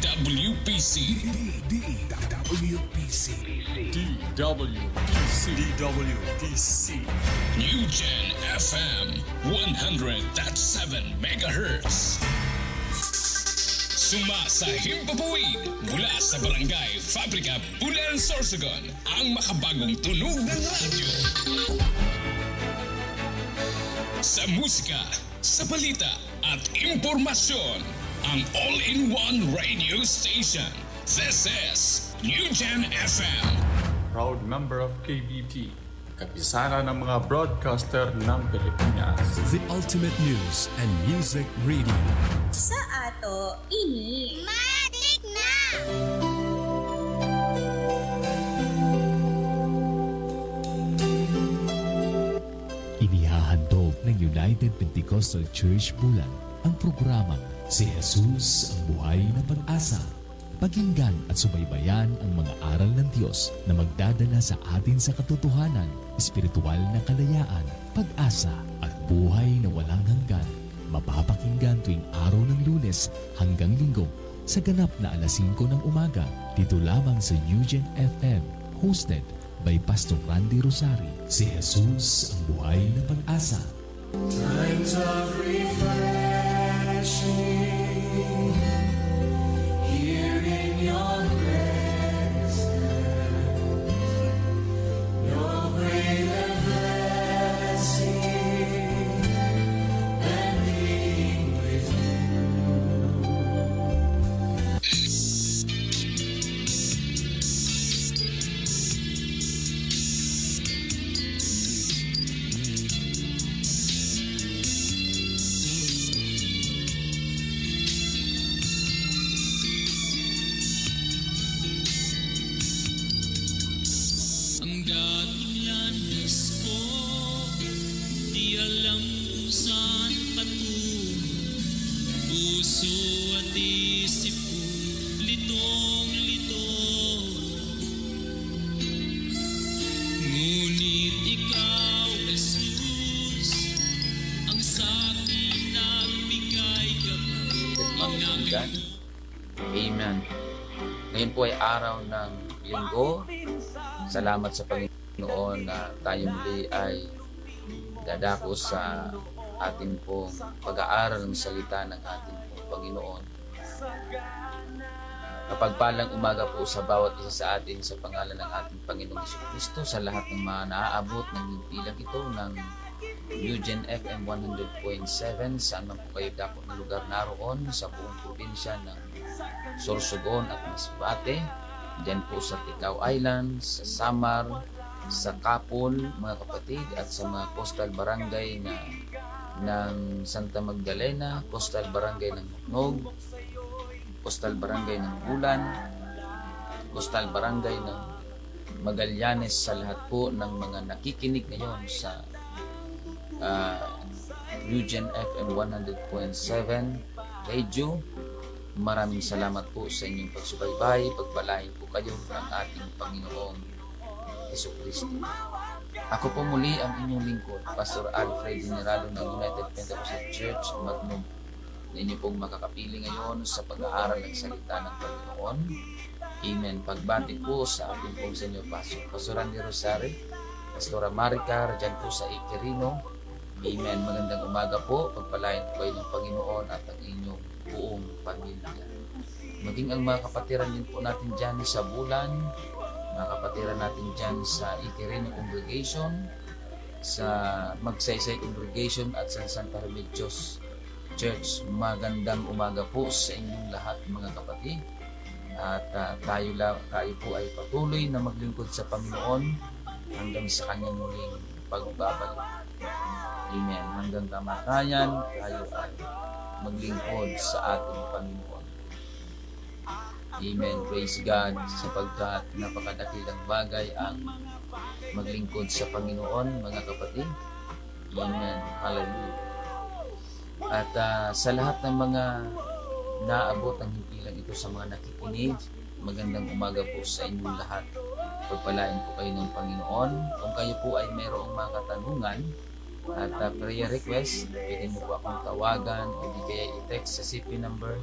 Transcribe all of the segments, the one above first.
DWPC. New Gen FM 100.7 MHz. Sumasa Himpapawid mula sa Barangay Fabrika, Bulan, Sorsogon, ang makabagong tunog ng radyo. Sa musika, sa balita at impormasyon, ang all-in-one radio station. This is New Gen FM. Proud member of KBP, kapisara ng mga broadcaster ng Pilipinas. The ultimate news and music radio. Sa ato, ini. Matik na! Inihahandog ng United Pentecostal Church Bulan ang programang Si Jesus ang Buhay na Pag-asa. Pakinggan at subaybayan ang mga aral ng Diyos na magdadala sa atin sa katotohanan, espiritual na kalayaan, pag-asa at buhay na walang hanggan. Mapapakinggan tuwing araw ng Lunes hanggang Linggo sa ganap na alas 5 ng umaga dito lamang sa New Gen FM, hosted by Pastor Randy Rosari. Si Jesus ang Buhay na Pag-asa. Times of refreshing, here in your presence, your great and blessing, and being with you. Ang dating landas ko, di alam kung saan patungo. Puso at isip ko, litong-lito. Ngunit ikaw, Jesus, ang sa'kin nagbigay gabay. Amen. Ngayon po ay araw ng Linggo. Salamat sa Panginoon na tayo muli ay dadako sa ating pong pag-aaral ng salita ng ating pong Panginoon. Kapagpalang umaga po sa bawat isa sa atin sa pangalan ng ating Panginoong Jesucristo, sa lahat ng mga naaabot ng himpilang ito ng New Gen FM 100.7, saan man po kayo dako ng lugar naroon sa buong probinsya ng Sorsogon at Masbate, diyan po sa Ticao Island, sa Samar, sa Kapol, mga kapatid, at sa mga coastal barangay ng Santa Magdalena, coastal barangay ng Muknog, coastal barangay ng Bulan, coastal barangay ng Magallanes, sa lahat po ng mga nakikinig ngayon sa New Gen FM 100.7 radio. Maraming salamat po sa inyong pagsubaybay. Pagpalain po kayo ng ating Panginoong Jesucristo. Ako po muli ang inyong lingkod, Pastor Alfred Generado ng United Pentecostal Church, Magnog, na inyo pong makakapili ngayon sa pag-aaral ng salita ng Panginoon. Amen. Pagbati po sa ating pong Senyor Pastor Randy Rosari, Pastora Maricar, dyan po sa Iquirino. Amen. Magandang umaga po. Pagpalain po kayo ng Panginoon at ang inyong buong pamilya. Maging ang mga kapatiran din po natin dyan sa Bulan, mga kapatiran natin dyan sa Iquirino Congregation, sa Magsaysay Congregation at sa Santa Remedios Church. Magandang umaga po sa inyong lahat mga kapatid. At tayo po ay patuloy na maglingkod sa Panginoon hanggang sa kanyang muling pagbabalik. Amen. Hanggang kamatayan, tayo ay maglingkod sa ating Panginoon. Amen. Praise God, sapagkat napakadakilang bagay ang maglingkod sa Panginoon, mga kapatid. Amen. Hallelujah. At sa lahat ng mga naabot ang himpilang ito sa mga nakikinig, magandang umaga po sa inyong lahat. Pagpalain po kayo ng Panginoon. Kung kayo po ay mayroong mga katanungan at prayer request, pwede mo po akong tawagan o di kaya i-text sa CP number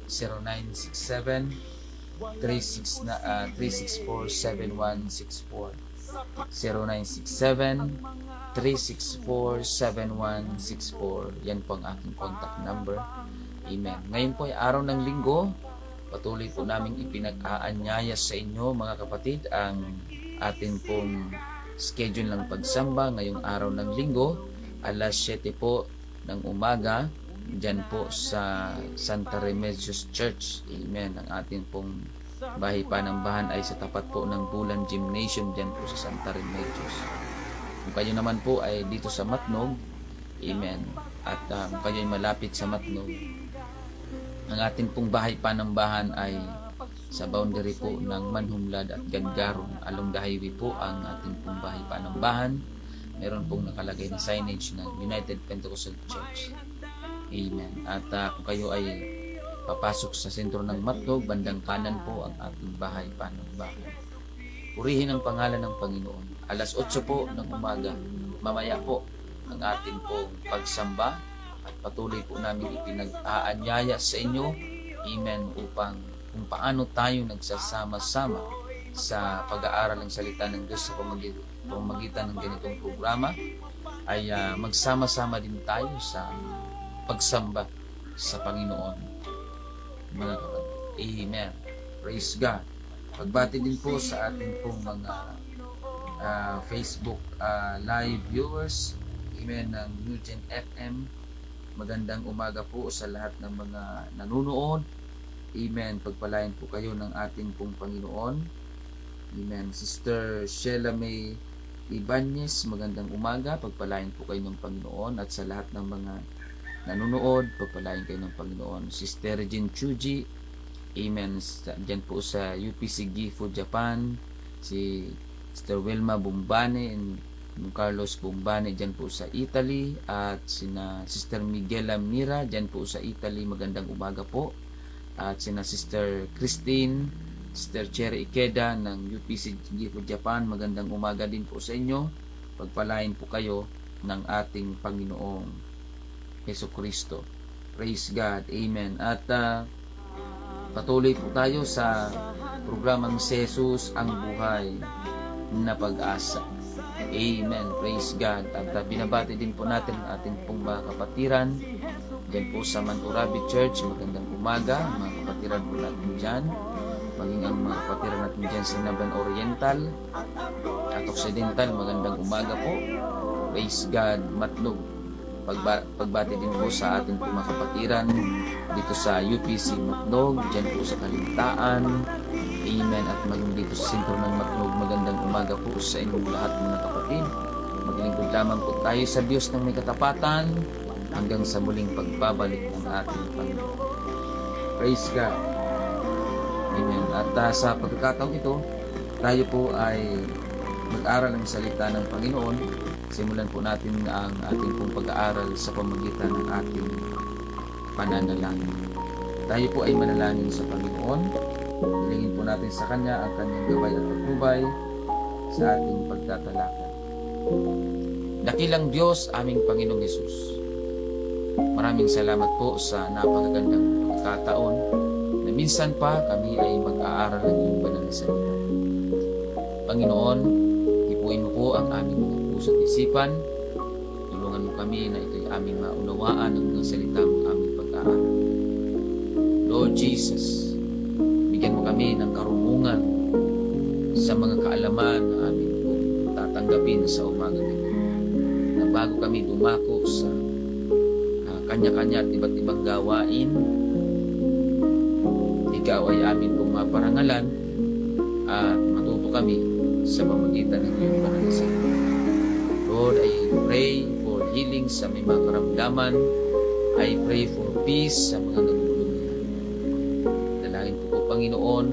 0967-364-7164. 0967-364-7164. Yan po ang aking contact number. Amen. Ngayon po ay araw ng linggo. Patuloy po namin ipinag-aanyaya sa inyo mga kapatid ang atin pong schedule ng pagsamba ngayong araw ng linggo. Alas 7 po ng umaga dyan po sa Santa Remedios Church. Amen. Ang atin pong bahay panambahan ay sa tapat po ng Bulan Gymnasium dyan po sa Santa Remedios. Kung kayo naman po ay dito sa Matnog, amen, at kung kayo ay malapit sa Matnog, ang ating pong bahay panambahan ay sa boundary po ng Manhumlad at Gangaron. Along the highway po ang ating pong bahay panambahan. Meron pong nakalagay na signage ng United Pentecostal Church. Amen. At kung kayo ay papasok sa sentro ng Matnog, bandang kanan po ang ating bahay panambahan. Purihin ang pangalan ng Panginoon. Alas 8 po ng umaga, mamaya po ang ating pong pagsamba at patuloy po namin ipinag-aanyaya sa inyo, amen, upang kung paano tayo nagsasama-sama sa pag-aaral ng salita ng Diyos sa pamamagitan ng ganitong programa, ay magsama-sama din tayo sa pagsamba sa Panginoon, mga kapatid. Amen. Praise God. Pagbati din po sa ating pong mga Facebook live viewers, amen, ng New Gen FM. Magandang umaga po sa lahat ng mga nanonood. Amen. Pagpalain po kayo ng ating pong Panginoon. Amen. Sister Sheila May Ibanez, magandang umaga. Pagpalain po kayo ng Panginoon. At sa lahat ng mga nanonood, pagpalain kayo ng Panginoon. Sister Regine Chuji, amen, dyan po sa UPC Gifu, Japan. Si Sister Wilma Bumbane and Carlos Bumbane dyan po sa Italy, at sina Sister Miguela Mira dyan po sa Italy, magandang umaga po, at sina Sister Christine, Sister Cherry Ikeda ng UPC Gifu, Japan, magandang umaga din po sa inyo. Pagpalain po kayo ng ating Panginoong Jesucristo. Praise God. Amen. At patuloy po tayo sa programang si Jesus ang buhay na pag-asa. Amen. Praise God. At binabati din po natin ang ating pong mga kapatiran dyan po sa Manurabi Church. Magandang umaga, mga kapatiran po natin dyan. Maging ang mga kapatiran natin dyan sa Naban Oriental at Occidental. Magandang umaga po. Praise God. Matnog. Pagbati din po sa ating pong mga kapatiran dito sa UPC Matnog, dyan po sa Kalintaan. Amen. At maging dito sa sentro ng Matnog, magandang umaga po sa inyong lahat mga kapatid. Maglingkod lamang po tayo sa Diyos ng may katapatan hanggang sa muling pagbabalik ng ating Panginoon. Praise God. Amen. At sa pagkakataon ito, tayo po ay mag-aral ng salita ng Panginoon. Simulan po natin ang ating pong pag-aaral sa pamamagitan ng ating pananalangin. Tayo po ay manalangin sa Panginoon. Hilingin po natin sa Kanya ang Kanyang gabay at patnubay sa ating pagtatalakay. Dakilang Diyos, aming Panginoong Hesus, maraming salamat po sa napakagandang pagkakataon na minsan pa kami ay mag-aaral ng iyong banal na salita. Panginoon, hipuin mo po ang aming mga puso at isipan. Tulungan mo kami na ito'y aming maunawaan ng mga salita mo aming pag-aaral. Lord Jesus, bigyan mo kami ng karunungan sa mga kaalaman na amin po tatanggapin sa umaga nito. Na bago kami dumako sa kanya-kanya at iba't ibang gawain, ikaw ay amin pong maparangalan at matuto kami sa pamagitan ng iyong banal na salita. Lord, I pray for healing sa may mga karamdaman. I pray for peace sa mga nagulungan. Dalangin ko po, Panginoon,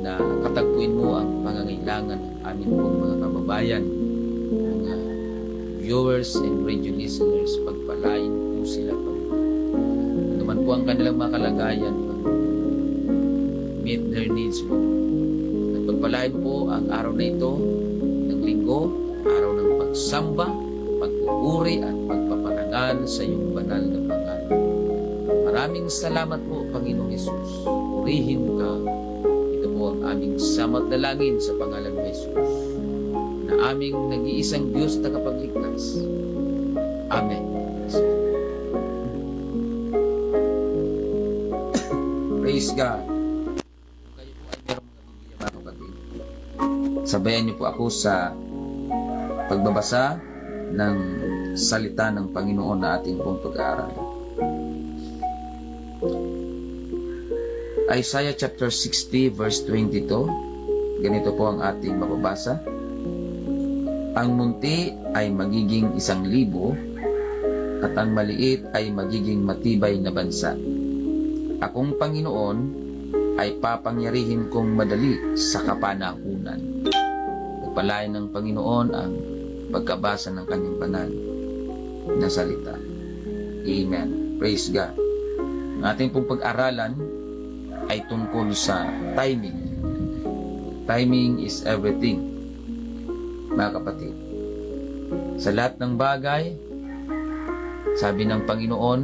na katagpuin mo ang pangangailangan ng amin pong mga kababayan, mga viewers and radio listeners. Pagpalain po sila, Panginoon. Ano man po ang kanilang mga kalagayan, meet their needs po. At pagpalain po ang araw na ito ng linggo, araw ng pagsamba, pagpupuri at pagpaparangal sa iyong banal na pangalan. Maraming salamat po, Panginoong Yesus. Purihin ka. Ito po ang aming samot dalangin sa pangalan ng Yesus, na aming nag-iisang Diyos na kapagligtas. Amen. Praise God. Kung kayo po ay merong mga Biblia, mga kapatid, sabayan niyo po ako sa pagbabasa ng salita ng Panginoon na ating pong pag-aaral. Isaiah chapter 60 verse 22. Ganito po ang ating mababasa. Ang munti ay magiging 1,000 at ang maliit ay magiging matibay na bansa. Akong Panginoon ay papangyarihin kong madali sa kapanahunan. Pagpalain ng Panginoon ang pagkabasa ng kanyang banal na salita. Amen. Praise God. Ang ating pong pag-aralan ay tungkol sa timing. Timing is everything, mga kapatid. Sa lahat ng bagay, sabi ng Panginoon,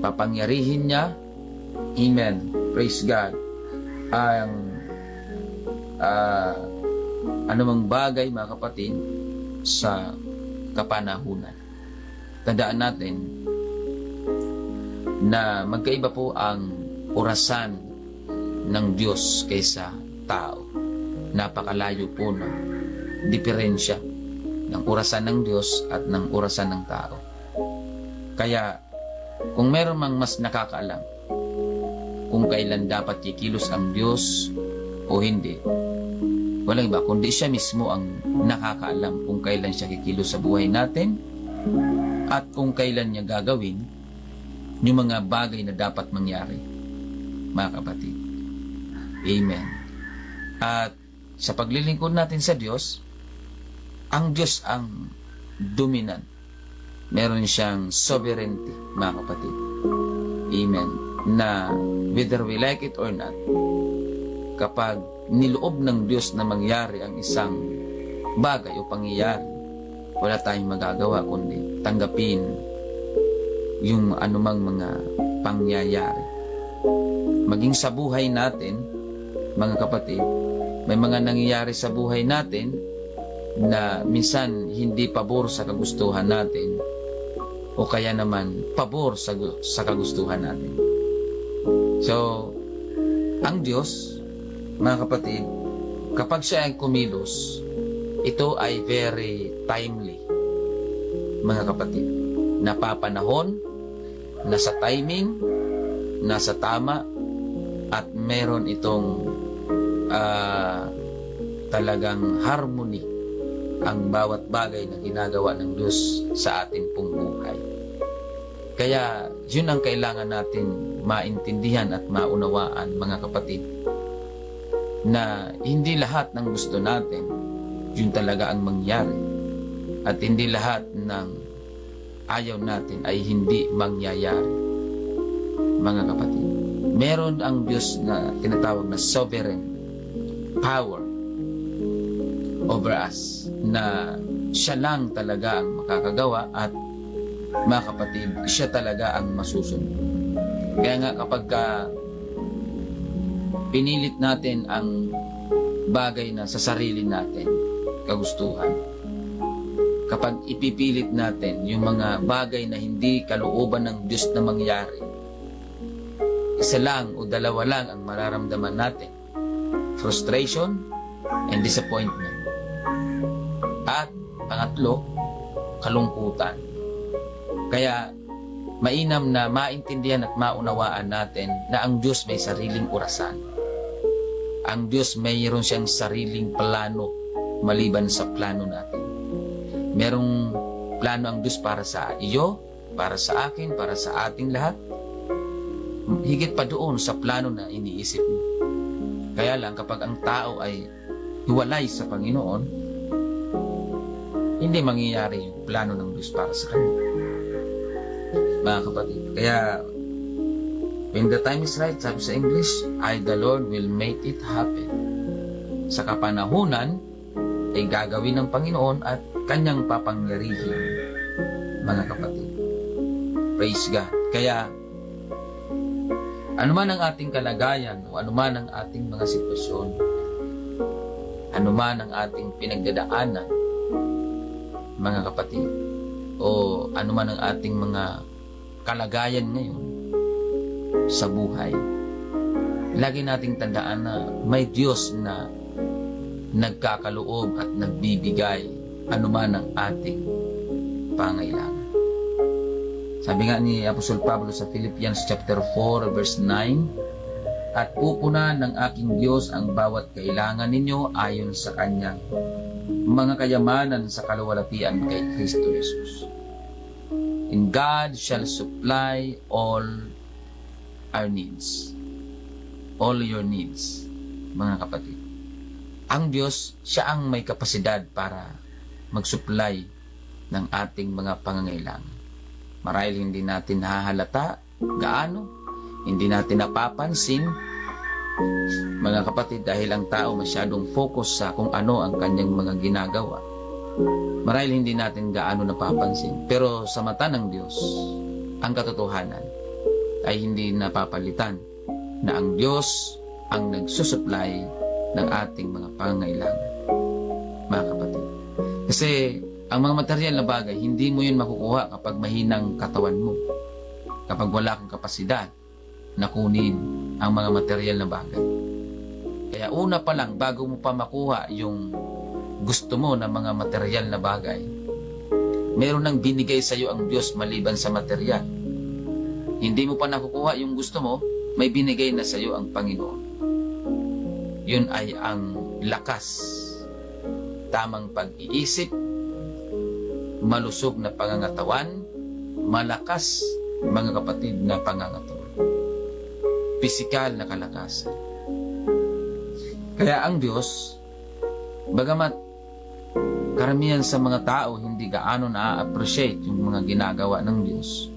papangyarihin niya. Amen. Praise God. Ang anumang bagay, mga kapatid, sa kapanahunan. Tandaan natin na magkaiba po ang orasan ng Diyos kaysa tao. Napakalayo po ng diferensya ng orasan ng Diyos at ng orasan ng tao. Kaya kung meron mang mas nakakaalam kung kailan dapat kikilos ang Diyos o hindi, walang iba kundi siya mismo ang nakakaalam kung kailan siya kikilos sa buhay natin at kung kailan niya gagawin yung mga bagay na dapat mangyari, mga kapatid. Amen. At sa paglilingkod natin sa Diyos, ang Diyos ang dominant. Meron siyang sovereignty, mga kapatid. Amen. Na whether we like it or not, kapag niloob ng Diyos na mangyari ang isang bagay o pangyayari, wala tayong magagawa kundi tanggapin yung anumang mga pangyayari. Maging sa buhay natin, mga kapatid, may mga nangyayari sa buhay natin na minsan hindi pabor sa kagustuhan natin o kaya naman pabor sa kagustuhan natin. So, ang Diyos, mga kapatid, kapag siya ay kumilos, ito ay very timely, mga kapatid. Napapanahon, nasa timing, nasa tama, at meron itong talagang harmony ang bawat bagay na ginagawa ng Diyos sa ating pong buhay. Kaya yun ang kailangan natin maintindihan at maunawaan, mga kapatid, na hindi lahat ng gusto natin yun talaga ang mangyari, at hindi lahat ng ayaw natin ay hindi mangyayari, mga kapatid. Meron ang Diyos na tinatawag na sovereign power over us, na siya lang talaga ang makakagawa, at mga kapatid, siya talaga ang masusunod. Kaya nga kapag pinilit natin ang bagay na sa sarili natin kagustuhan, kapag ipipilit natin yung mga bagay na hindi kalooban ng Diyos na mangyari, isa lang o dalawa lang ang mararamdaman natin: frustration and disappointment. At pangatlo, kalungkutan. Kaya mainam na maintindihan at maunawaan natin na ang Diyos may sariling orasan. Ang Diyos mayroon siyang sariling plano maliban sa plano natin. Merong plano ang Diyos para sa iyo, para sa akin, para sa ating lahat. Higit pa doon sa plano na iniisip mo. Kaya lang kapag ang tao ay hiwalay sa Panginoon, hindi mangyayari yung plano ng Diyos para sa kanya, mga kapatid. Kaya when the time is right, sabi sa English, the Lord will make it happen. Sa kapanahunan ay gagawin ng Panginoon at kanyang papangyarihin, mga kapatid. Praise God. Kaya Anuman ang ating kalagayan o anuman ang ating mga sitwasyon, anuman ang ating pinagdadaanan, mga kapatid, o anuman ang ating mga kalagayan ngayon sa buhay, lagi nating tandaan na may Diyos na nagkakaloob at nagbibigay anuman ang ating pangailangan. Sabi nga ni Apostol Pablo sa Philippians chapter 4 verse 9, at pupunan ng aking Diyos ang bawat kailangan ninyo ayon sa kanyang mga kayamanan sa kaluwalhatian kay Kristo Jesus. And God shall supply all our needs. All your needs, mga kapatid. Ang Diyos, siya ang may kapasidad para mag-supply ng ating mga pangangailangan. Marahil hindi natin nahahalata gaano, hindi natin napapansin, mga kapatid, dahil ang tao masyadong focus sa kung ano ang kanyang mga ginagawa. Marahil hindi natin gaano napapansin, pero sa mata ng Diyos, ang katotohanan ay hindi napapalitan na ang Diyos ang nagsusupply ng ating mga pangangailangan, mga kapatid. Kasi ang mga material na bagay, hindi mo yun makukuha kapag mahinang katawan mo, kapag wala kang kapasidad na kunin ang mga material na bagay. Kaya una pa lang, bago mo pa makuha yung gusto mo na mga material na bagay, meron nang binigay sa iyo ang Diyos maliban sa material. Hindi mo pa nakukuha yung gusto mo, may binigay na sa iyo ang Panginoon. Yun ay ang lakas, tamang pag-iisip, malusog na pangangatawan, malakas, mga kapatid, na pangangatawan. Pisikal na kalakasan. Kaya ang Diyos, bagamat karamihan sa mga tao hindi gaano na-appreciate yung mga ginagawa ng Diyos,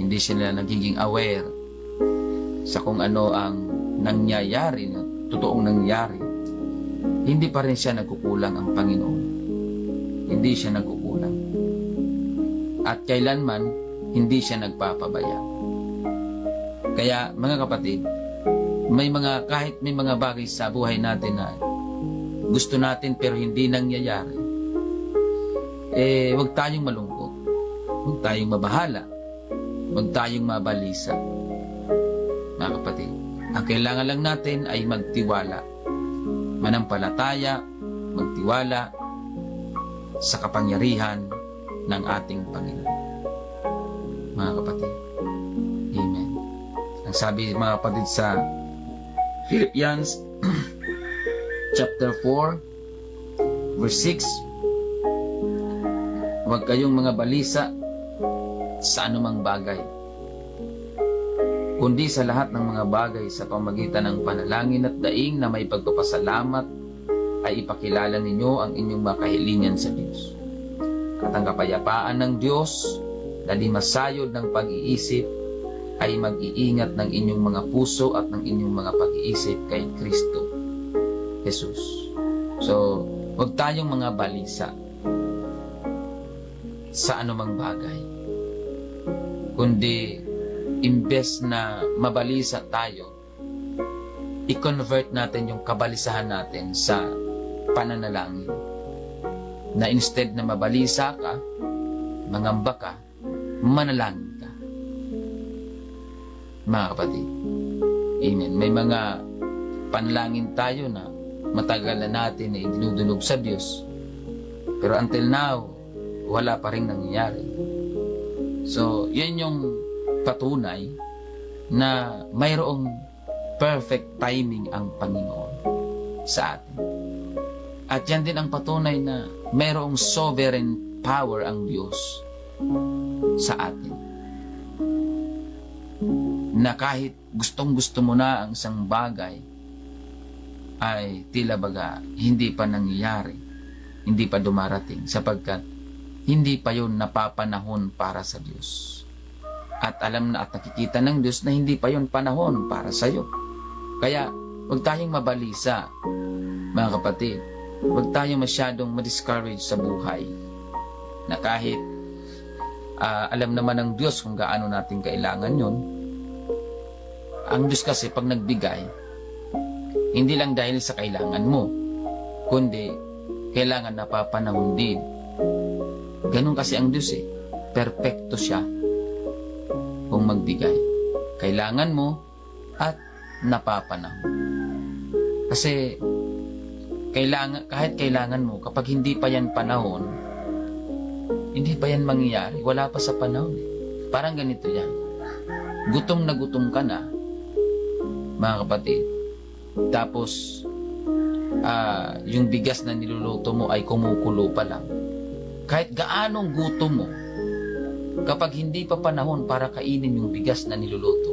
hindi sila nagiging aware sa kung ano ang nangyayari, na totoong nangyayari, hindi pa rin siya nagkukulang ang Panginoon. Hindi siya nagkukulang. At kailanman, hindi siya nagpapabaya. Kaya, mga kapatid, kahit may mga bagay sa buhay natin na gusto natin pero hindi nangyayari, huwag tayong malungkot. Huwag tayong mabahala. Huwag tayong mabalisa. Mga kapatid, ang kailangan lang natin ay magtiwala. Manampalataya, magtiwala sa kapangyarihan ng ating Panginoon. Mga kapatid, amen. Ang sabi, mga kapatid, sa Philippians chapter 4 verse 6, huwag kayong mga balisa sa anumang bagay, kundi sa lahat ng mga bagay sa pamagitan ng panalangin at daing na may pagpapasalamat ay ipakilala ninyo ang inyong mga kahilingan sa Diyos. At ang kapayapaan ng Diyos na di masayod ng pag-iisip ay mag-iingat ng inyong mga puso at ng inyong mga pag-iisip kay Kristo Jesus. So, huwag tayong mga balisa sa anumang bagay, kundi imbes na mabalisa tayo, i-convert natin yung kabalisahan natin sa pananalangin. Na instead na mabalisa ka, mangamba ka, manalangin ka. Mga kapatid, amen. May mga panalangin tayo na matagal na natin na idinudulog sa Diyos, pero until now, wala pa rin nangyayari. So, yan yung patunay na mayroong perfect timing ang Panginoon sa atin. At yan din ang patunay na mayroong sovereign power ang Diyos sa atin. Na kahit gustong-gusto mo na ang isang bagay, ay tila baga hindi pa nangyayari, hindi pa dumarating, sapagkat hindi pa yun napapanahon para sa Diyos. At alam na at nakikita ng Diyos na hindi pa yun panahon para sa iyo. Kaya huwag tayong mabalisa, mga kapatid. Huwag tayong masyadong ma-discourage sa buhay, na kahit alam naman ng Diyos kung gaano natin kailangan yun, ang Diyos kasi pag nagbigay, hindi lang dahil sa kailangan mo, kundi kailangan napapanahon din. Ganun kasi ang Diyos eh. Perpekto siya kung magbigay. Kailangan mo at napapanahon. Kasi kahit kailangan mo, kapag hindi pa yan panahon, hindi pa yan mangyayari, wala pa sa panahon. Parang ganito yan. Gutom na gutom ka na, mga kapatid. Tapos, yung bigas na niluluto mo ay kumukulo pa lang. Kahit gaanong gutom mo, kapag hindi pa panahon para kainin yung bigas na niluluto,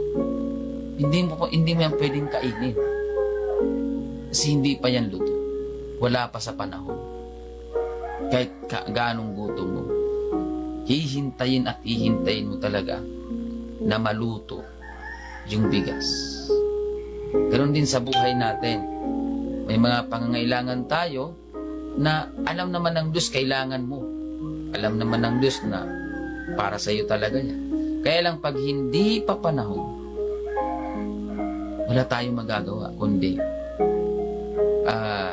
hindi mo yan pwedeng kainin. Kasi hindi pa yan luto. Wala pa sa panahon. Kahit gaanong gutom mo, hihintayin at hihintayin mo talaga na maluto yung bigas. Ganon din sa buhay natin. May mga pangangailangan tayo na alam naman ng Diyos kailangan mo. Alam naman ng Diyos na para sa iyo talaga yan. Kaya lang pag hindi pa panahon, wala tayong magagawa kundi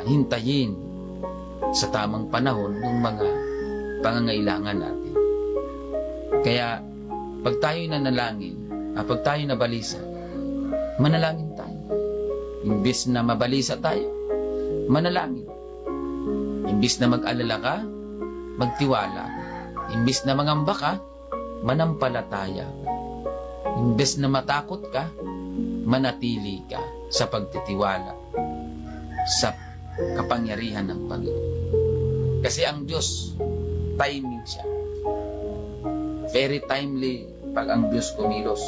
hintayin sa tamang panahon ng mga pangangailangan natin. Kaya pag tayo nanalangin, pag tayo nabalisa, manalangin tayo. Imbis na mabalisa tayo, manalangin. Imbis na mag-alala ka, magtiwala. Imbis na mangamba ka, manampalataya. Imbis na matakot ka, manatili ka sa pagtitiwala sa kapangyarihan ng Panginoon. Kasi ang Diyos, timing siya. Very timely pag ang Diyos kumilos.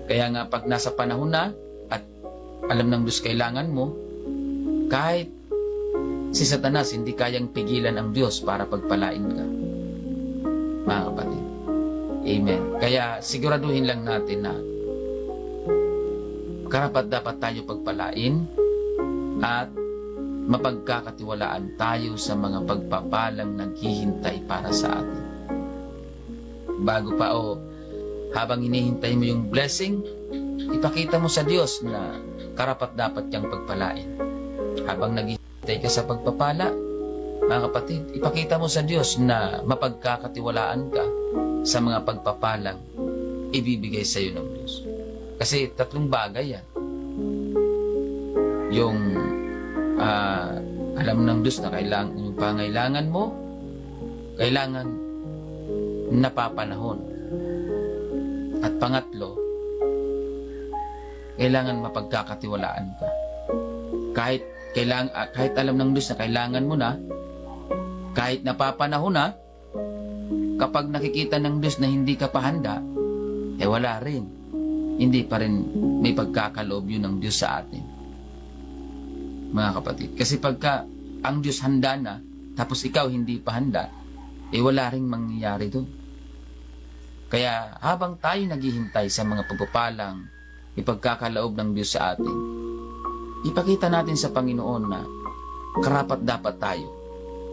Kaya nga pag nasa panahon na at alam ng Diyos kailangan mo, kahit si Satanas hindi kayang pigilan ang Diyos para pagpalain ka. Mga kapatid. Amen. Kaya siguraduhin lang natin na karapat dapat tayo pagpalain at mapagkakatiwalaan tayo sa mga pagpapalang naghihintay para sa atin. Bago pa habang hinihintay mo yung blessing, ipakita mo sa Diyos na karapat dapat niyang pagpalain. Habang naghihintay ka sa pagpapala, mga kapatid, ipakita mo sa Diyos na mapagkakatiwalaan ka sa mga pagpapalang ibibigay sa iyo ng Diyos. Kasi tatlong bagay yan. Yung alam ng Diyos na yung pangailangan mo, kailangan napapanahon. At pangatlo, kailangan mapagkakatiwalaan ka. Kahit alam ng Diyos na kailangan mo na, kahit napapanahon na, kapag nakikita ng Diyos na hindi ka pa handa, wala rin. Hindi pa rin may pagkakaloob yun ng Diyos sa atin. Mga kapatid. Kasi pagka ang Diyos handa na, tapos ikaw hindi pa handa, wala rin mangyayari doon. Kaya habang tayo naghihintay sa mga pagpapalang ipagkakaloob ng Diyos sa atin, ipakita natin sa Panginoon na karapat dapat tayo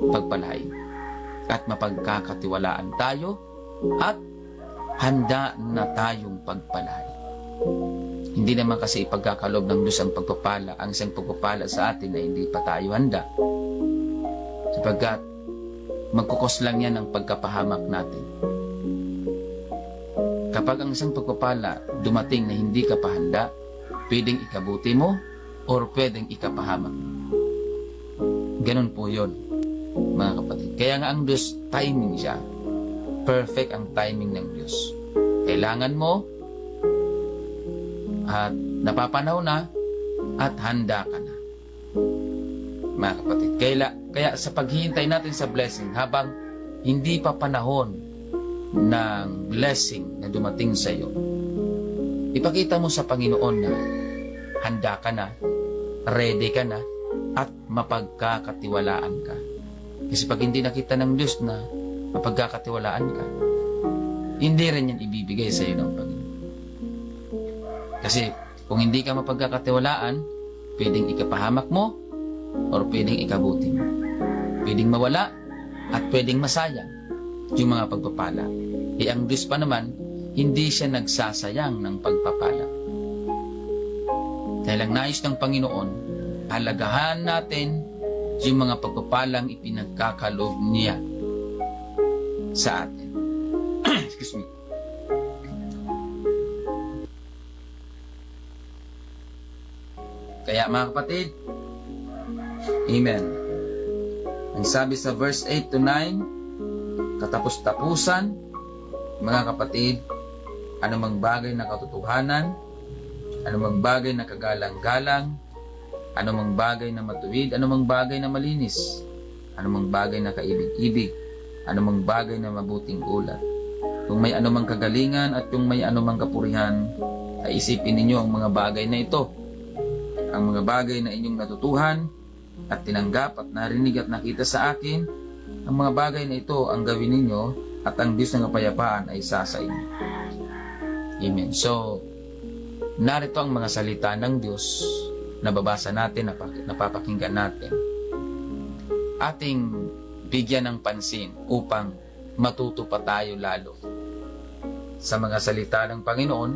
pagpalain at mapagkakatiwalaan tayo at handa na tayong pagpalain. Hindi naman kasi ipagkakaloob ng Diyos ang pagpapala. Ang isang pagpapala sa atin ay hindi pa tayo handa. Sapagkat magkukos lang yan ang pagkapahamak natin. Kapag ang isang pagpapala dumating na hindi ka pa handa, pwedeng ikabuti mo or pwedeng ikapahamak. Ganun po yun, mga kapatid. Kaya nga ang Diyos, timing siya. Perfect ang timing ng Diyos. Kailangan mo at napapanahon na at handa ka na, mga kapatid. Kaya sa paghihintay natin sa blessing, habang hindi pa panahon ng blessing na dumating sa iyo, ipakita mo sa Panginoon na handa ka na, ready ka na, at mapagkakatiwalaan ka. Kasi pag hindi nakita ng Diyos na mapagkakatiwalaan ka, hindi rin yan ibibigay sa iyo ng Panginoon. Kasi kung hindi ka mapagkakatiwalaan, pwedeng ikapahamak mo or pwedeng ikabuti mo. Pwedeng mawala at pwedeng masayang yung mga pagpapala. Ang Diyos pa naman, hindi siya nagsasayang ng pagpapala. Dahil ang nais ng Panginoon, halagahan natin yung mga pagpapalang ipinagkakaloob niya sa atin. Excuse me. Kaya mga kapatid, Amen. Ang sabi sa verse 8 to 9, katapos-tapusan, mga kapatid, anumang bagay na katotohanan, anumang bagay na kagalang-galang, anumang bagay na matuwid, anumang bagay na malinis, anumang bagay na kaibig-ibig, anumang bagay na mabuting ulat. Kung may anumang kagalingan at kung may anumang kapurihan, ay isipin ninyo ang mga bagay na ito. Ang mga bagay na inyong natutuhan at tinanggap at narinig at nakita sa akin, ang mga bagay na ito ang gawin ninyo at ang Diyos ng kapayapaan ay isa sa inyo. Amen. So, narito ang mga salita ng Diyos na babasa natin, napapakinggan natin. Ating bigyan ng pansin upang matuto pa tayo lalo sa mga salita ng Panginoon,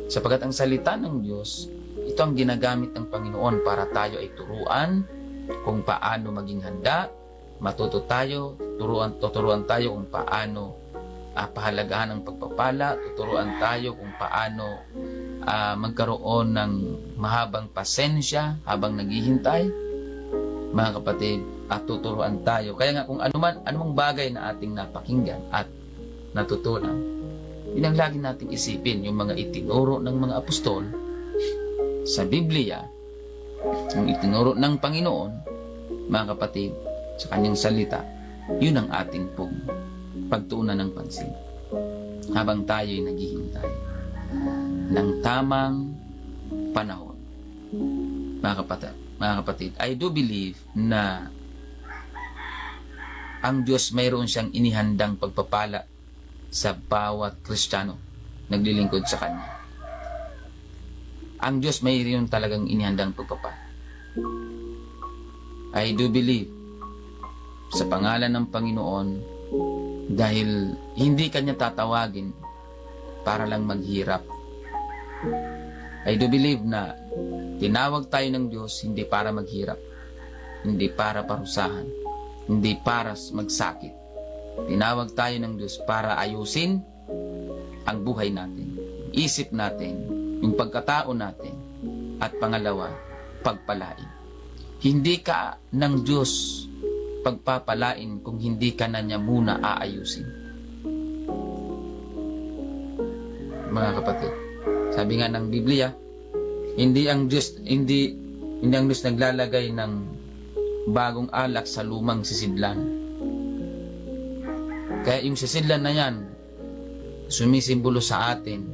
sapagkat ang salita ng Diyos, ito ang ginagamit ng Panginoon para tayo ay turuan kung paano maging handa, matuto tayo, tuturuan tayo kung paano pahalagahan ang pagpapala, tuturuan tayo kung paano magkaroon ng mahabang pasensya habang naghihintay, mga kapatid, at tuturuan tayo. Kaya nga kung anumang bagay na ating napakinggan at natutunan, yun ang lagi nating isipin, yung mga itinuro ng mga apostol sa Biblia, yung itinuro ng Panginoon, mga kapatid, sa kanyang salita, yun ang ating pong pagtuunan ng pansin habang tayo'y naghihintay ng tamang panahon. Mga kapatid, I do believe na ang Diyos mayroon siyang inihandang pagpapala sa bawat Kristiyano naglilingkod sa Kanya. Ang Diyos mayroon talagang inihandang pagpapala. I do believe sa pangalan ng Panginoon, dahil hindi Kanya tatawagin para lang maghirap. I do believe na tinawag tayo ng Diyos hindi para maghirap, hindi para parusahan, hindi para magsakit. Tinawag tayo ng Diyos para ayusin ang buhay natin, isip natin, yung pagkatao natin, at pangalawa, pagpalain. Hindi ka ng Diyos pagpapalain kung hindi ka na niya muna aayusin. Mga kapatid, sabi nga ng Biblia, hindi ang Diyos naglalagay ng bagong alak sa lumang sisidlan. Kaya yung sisidlan na yan, sumisimbolo sa atin,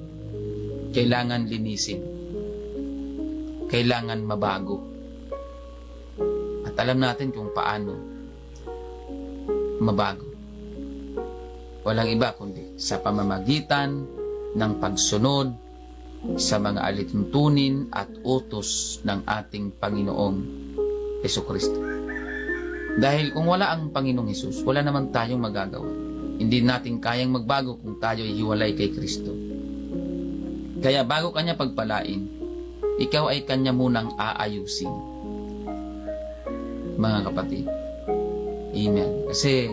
kailangan linisin, kailangan mabago. At alam natin kung paano mabago. Walang iba kundi sa pamamagitan ng pagsunod sa mga alituntunin at utos ng ating Panginoong Hesukristo. Dahil kung wala ang Panginoong Hesus, wala naman tayong magagawa. Hindi natin kayang magbago kung tayo ay hiwalay kay Kristo. Kaya bago Kanya pagpalain, ikaw ay Kanya munang aayusin. Mga kapatid, amen. Kasi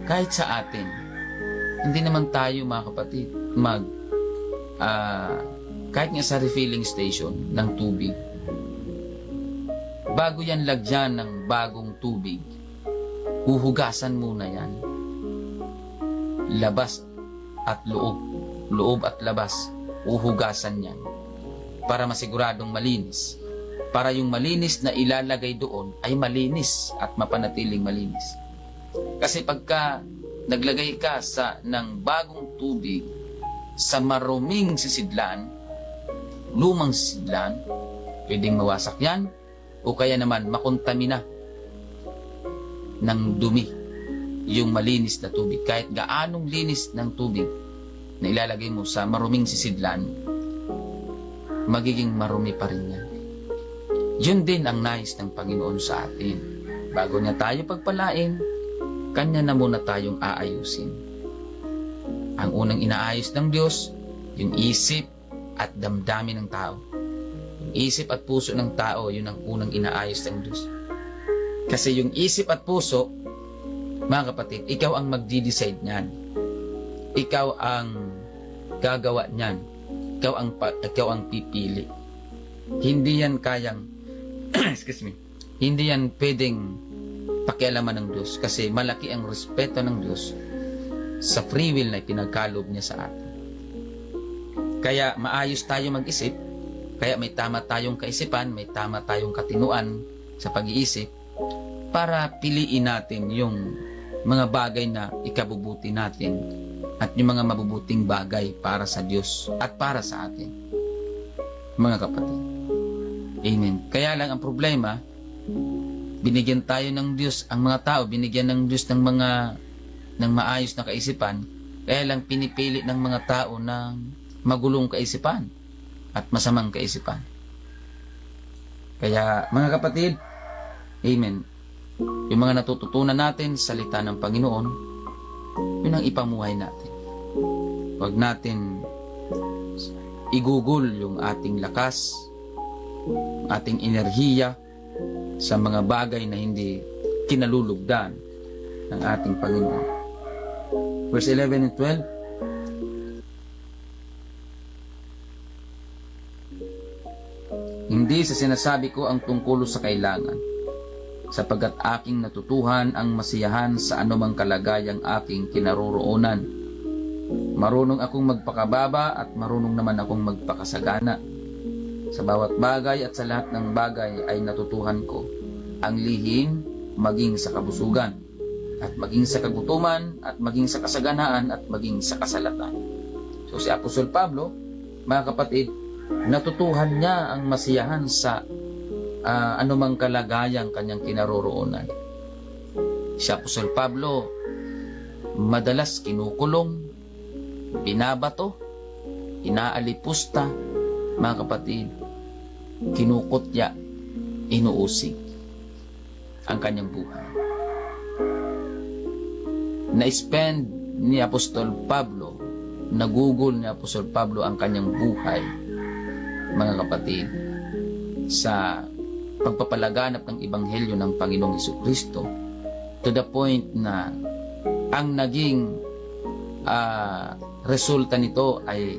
kahit sa atin, hindi naman tayo, mga kapatid, kahit nga sa refilling station ng tubig, bago yan lagyan ng bagong tubig, huhugasan muna yan. Labas at loob, loob at labas, huhugasan yan para masiguradong malinis. Para yung malinis na ilalagay doon ay malinis at mapanatiling malinis. Kasi pagka naglagay ka ng bagong tubig sa maruming sisidlan, lumang sisidlan, pwedeng mawasak yan o kaya naman makontamina ng dumi yung malinis na tubig. Kahit gaanong linis ng tubig na ilalagay mo sa maruming sisidlan, magiging marumi pa rin yan. Yun din ang nais ng Panginoon sa atin. Bago niya tayo pagpalain, Kanya na muna tayong aayusin. Ang unang inaayos ng Diyos, yung isip at damdamin ng tao. Yung isip at puso ng tao, yun ang unang inaayos ng Diyos. Kasi yung isip at puso, mga kapatid, ikaw ang magdi-decide niyan. Ikaw ang gagawa niyan. Ikaw ang pipili. Hindi yan kayang excuse me. Hindi yan pwedeng pakialaman ng Diyos kasi malaki ang respeto ng Diyos sa free will na pinagkaloob niya sa atin. Kaya maayos tayo mag-isip, kaya may tama tayong kaisipan, may tama tayong katinuan sa pag-iisip para piliin natin yung mga bagay na ikabubuti natin at yung mga mabubuting bagay para sa Diyos at para sa atin. Mga kapatid. Amen. Kaya lang ang problema, binigyan tayo ng Diyos, ang mga tao, binigyan ng Diyos ng maayos na kaisipan, kaya lang pinipili ng mga tao ng magulong kaisipan at masamang kaisipan. Kaya mga kapatid, amen, yung mga natututunan natin sa salita ng Panginoon, yun ang ipamuhay natin. Huwag natin igugol yung ating lakas, ating enerhiya sa mga bagay na hindi kinalulugdan ng ating Panginoon. Verse 11 and 12. Hindi sa sinasabi ko ang tungkol sa kailangan, sapagkat aking natutuhan ang masiyahan sa anumang kalagayang aking kinaroroonan. Marunong akong magpakababa at marunong naman akong magpakasagana. Sa bawat bagay at sa lahat ng bagay ay natutuhan ko ang lihim maging sa kabusugan at maging sa kagutuman at maging sa kasaganaan at maging sa kasalatan. So si Apostol Pablo, mga kapatid, natutuhan niya ang masiyahan sa anumang kalagayang kanyang kinaroroonan. Si Apostol Pablo madalas kinukulong, binabato, inaalipusta, mga kapatid, kinukutya, inuusig ang kanyang buhay. Na-spend ni Apostol Pablo, nagugol ni Apostol Pablo ang kanyang buhay, mga kapatid, sa pagpapalaganap ng Ebanghelyo ng Panginoong Jesucristo, to the point na ang naging resulta nito ay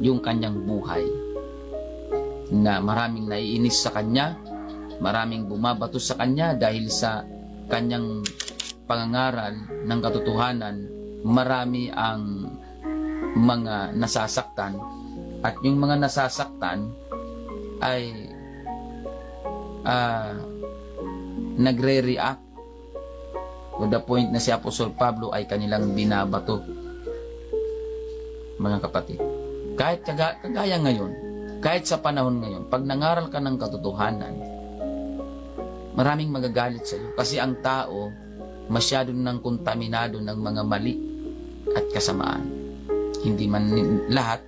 yung kanyang buhay, na maraming naiinis sa kanya, maraming bumabato sa kanya dahil sa kanyang pangangaral ng katotohanan. Marami ang mga nasasaktan, at yung mga nasasaktan ay nagre-react to the point na si Apostol Pablo ay kanilang binabato, mga kapatid. Kahit kagaya ngayon, kahit sa panahon ngayon, pag nangaral ka ng katotohanan, maraming magagalit sa iyo kasi ang tao masyado nang kontaminado ng mga mali at kasamaan. Hindi man lahat,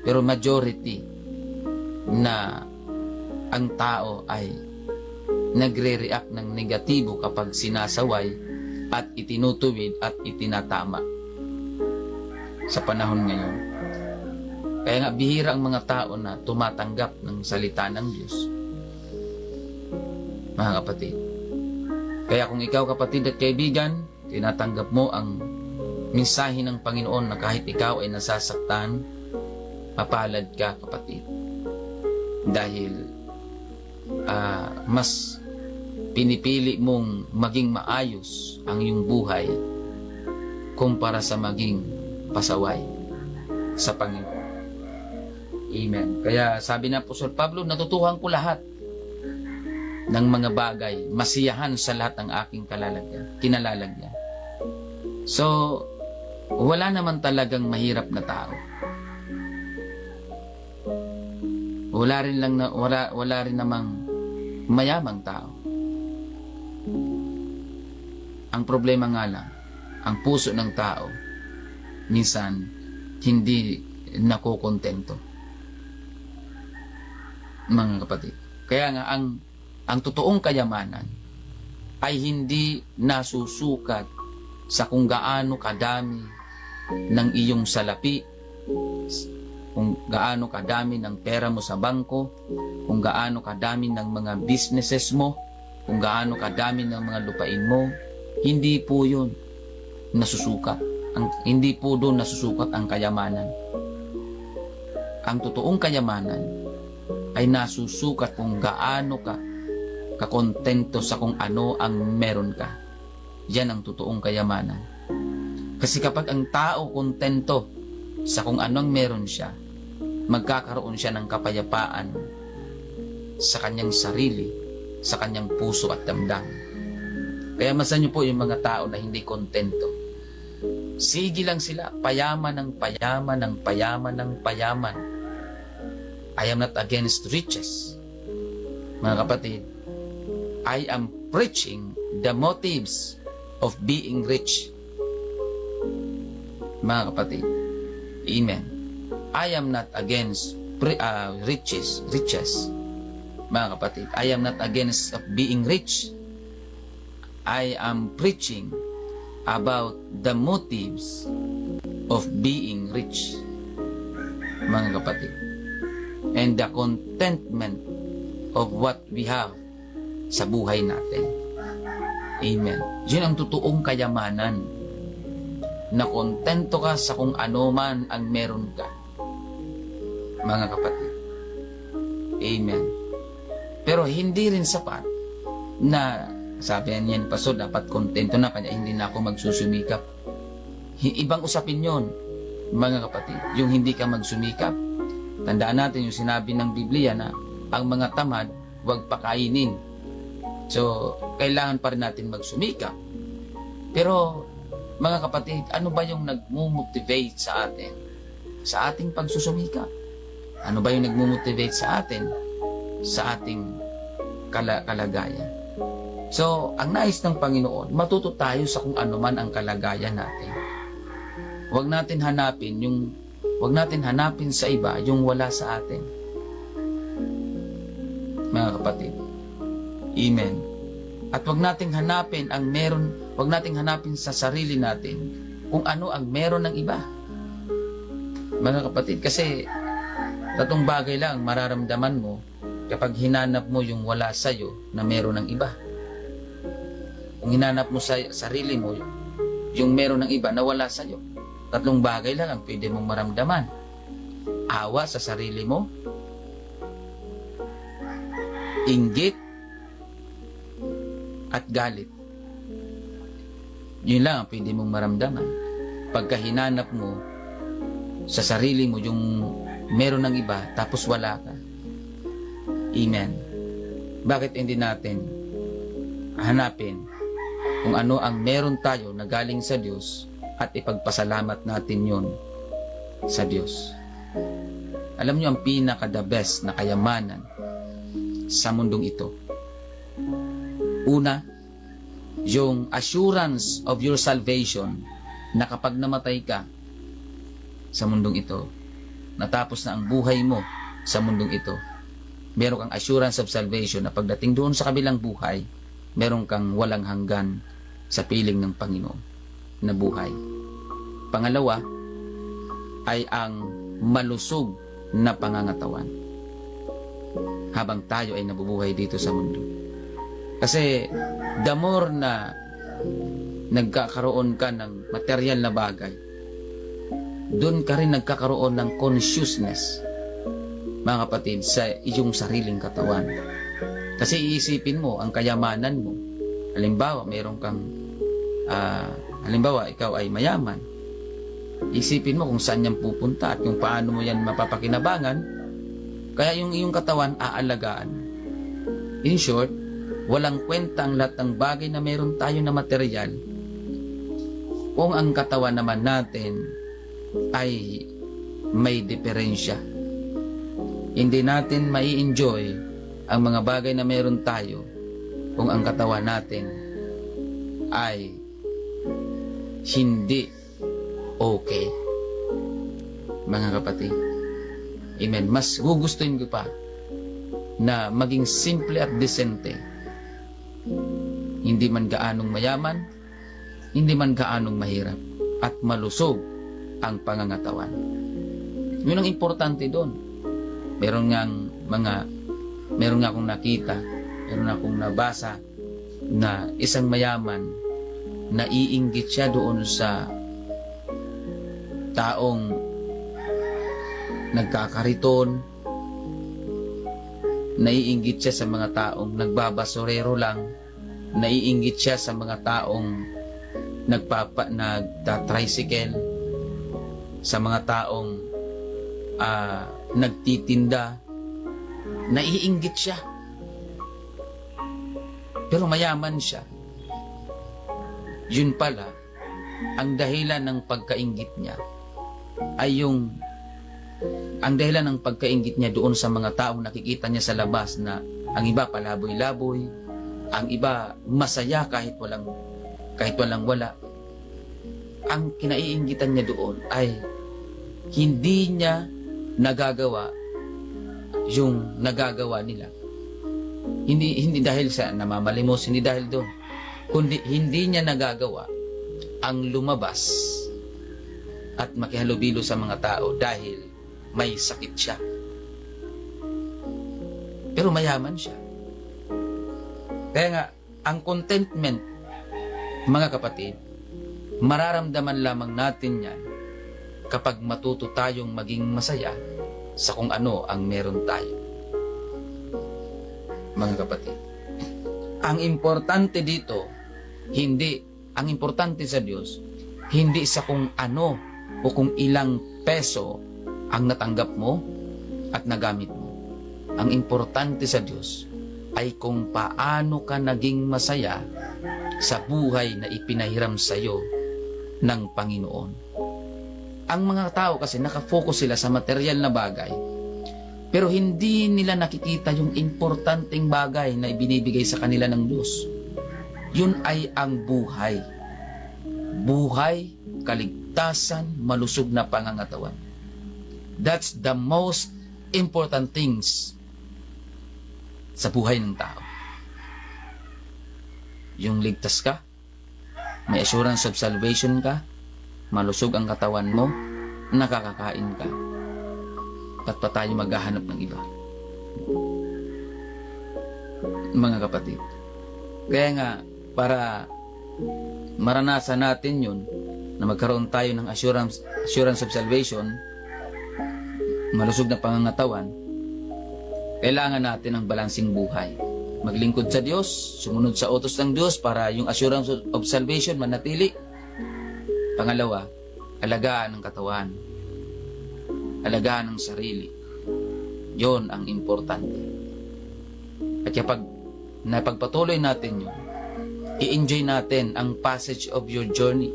pero majority na ang tao ay nagre-react ng negatibo kapag sinasaway at itinutuwid at itinatama sa panahon ngayon. Kaya nga bihira ang mga tao na tumatanggap ng salita ng Diyos, mga kapatid. Kaya kung ikaw, kapatid at kaibigan, tinatanggap mo ang mensahe ng Panginoon na kahit ikaw ay nasasaktan, mapalad ka, kapatid. Dahil mas pinipili mong maging maayos ang iyong buhay kumpara sa maging pasaway sa Panginoon. Amen. Kaya sabi na Apostol Pablo, natutuhan ko lahat ng mga bagay, masiyahan sa lahat ng aking kinalalagyan. So, wala naman talagang mahirap na tao. Wala rin namang mayamang tao. Ang problema nga lang, ang puso ng tao minsan hindi nakokontento, mga kapatid. Kaya nga ang totoong kayamanan ay hindi nasusukat sa kung gaano kadami ng iyong salapi, kung gaano kadami ng pera mo sa bangko, kung gaano kadami ng mga businesses mo, kung gaano kadami ng mga lupain mo. Hindi po yun nasusukat. Hindi po doon nasusukat ang kayamanan. Ang totoong kayamanan ay nasusukat kung gaano ka kakontento sa kung ano ang meron ka. Yan ang totoong kayamanan. Kasi kapag ang tao kontento sa kung anong meron siya, magkakaroon siya ng kapayapaan sa kanyang sarili, sa kanyang puso at damdamin. Kaya masan niyo po yung mga tao na hindi kontento. Sige lang sila, payaman ng payaman ng payaman ng payaman. I am not against riches. Mga kapatid, I am preaching the motives of being rich. Mga kapatid, amen. I am not against riches. Mga kapatid, I am not against of being rich. I am preaching about the motives of being rich. Mga kapatid, and the contentment of what we have sa buhay natin. Amen. Yun ang totoong kayamanan, na kontento ka sa kung ano man ang meron ka. Mga kapatid. Amen. Pero hindi rin sapat na sabi niya ni Pastor, dapat kontento na kanya, hindi na ako magsusumikap. Ibang usapin yon, mga kapatid. Yung hindi ka magsumikap. Tandaan natin yung sinabi ng Biblia na ang mga tamad, huwag pakainin. So, kailangan pa rin natin magsumikap. Pero, mga kapatid, ano ba yung nagmumotivate sa atin? Sa ating pagsusumikap. Ano ba yung nagmumotivate sa atin? Sa ating kalagayan. So, ang nais ng Panginoon, matuto tayo sa kung ano man ang kalagayan natin. Huwag natin hanapin sa iba yung wala sa atin. Mga kapatid. Amen. At huwag nating hanapin ang meron, huwag nating hanapin sa sarili natin kung ano ang meron ng iba. Mga kapatid, kasi tatong bagay lang mararamdaman mo kapag hinanap mo yung wala sa'yo na meron ng iba. Kung hinanap mo sa sarili mo yung meron ng iba na wala sa'yo, tatlong bagay lang ang pwede mong maramdaman. Awa sa sarili mo, inggit, at galit. Yun lang ang pwede mong maramdaman. Pagka hinanap mo sa sarili mo yung meron ng iba, tapos wala ka. Amen. Bakit hindi natin hanapin kung ano ang meron tayo na galing sa Diyos at ipagpasalamat natin yon sa Diyos? Alam niyo ang pinaka-the best na kayamanan sa mundong ito. Una, yung assurance of your salvation, na kapag namatay ka sa mundong ito, natapos na ang buhay mo sa mundong ito, meron kang assurance of salvation na pagdating doon sa kabilang buhay, meron kang walang hanggan sa piling ng Panginoon na buhay. Pangalawa ay ang malusog na pangangatawan habang tayo ay nabubuhay dito sa mundo. Kasi the more na nagkakaroon ka ng material na bagay, doon ka rin nagkakaroon ng consciousness, mga kapatid, sa iyong sariling katawan. Kasi iisipin mo ang kayamanan mo. Halimbawa, mayroon kang halimbawa, ikaw ay mayaman. Isipin mo kung saan yan pupunta at kung paano mo yan mapapakinabangan. Kaya yung iyong katawan aalagaan. In short, walang kwenta ang lahat ng bagay na meron tayo na material kung ang katawan naman natin ay may diferensya. Hindi natin mai-enjoy ang mga bagay na meron tayo kung ang katawan natin ay hindi okay. Mga kapatid, amen. Mas gugustuhin ko pa na maging simple at decente. Hindi man gaanong mayaman, hindi man gaanong mahirap, at malusog ang pangangatawan. Yun ang importante doon. Meron nga akong nakita, meron akong nabasa na isang mayaman, naiinggit siya doon sa taong nagkakariton, naiinggit siya sa mga taong nagbabasurero lang, naiinggit siya sa mga taong nagta-tricycle, sa mga taong nagtitinda, naiinggit siya. Pero mayaman siya. Yun pala, ang dahilan ng pagkainggit niya ay ang dahilan ng pagkainggit niya doon sa mga taong nakikita niya sa labas na ang iba palaboy-laboy, ang iba masaya kahit walang wala. Ang kinaiinggitan niya doon ay hindi niya nagagawa yung nagagawa nila. Hindi dahil sa namamalimos, hindi dahil doon, kundi hindi niya nagagawa ang lumabas at makihalubilo sa mga tao dahil may sakit siya. Pero mayaman siya. Kaya nga, ang contentment, mga kapatid, mararamdaman lamang natin yan kapag matuto tayong maging masaya sa kung ano ang meron tayo. Mga kapatid, ang importante dito, ang importante sa Diyos, hindi sa kung ano o kung ilang peso ang natanggap mo at nagamit mo. Ang importante sa Diyos ay kung paano ka naging masaya sa buhay na ipinahiram sa iyo ng Panginoon. Ang mga tao kasi nakafocus sila sa material na bagay, pero hindi nila nakikita yung importanteng bagay na ibinibigay sa kanila ng Diyos. Yun ay ang buhay. Buhay, kaligtasan, malusog na pangangatawan. That's the most important things sa buhay ng tao. Yung ligtas ka, may assurance of salvation ka, malusog ang katawan mo, nakakakain ka. Ba't pa tayo maghahanap ng iba? Mga kapatid, kaya nga, para maranasan natin yun, na magkaroon tayo ng assurance of salvation, malusog na pangangatawan, kailangan natin ng balansing buhay. Maglingkod sa Diyos, sumunod sa utos ng Diyos para yung assurance of salvation manatili. Pangalawa, alagaan ng katawan, alagaan ng sarili. Yon ang importante. At kapag napagpatuloy natin yun, i-enjoy natin ang passage of your journey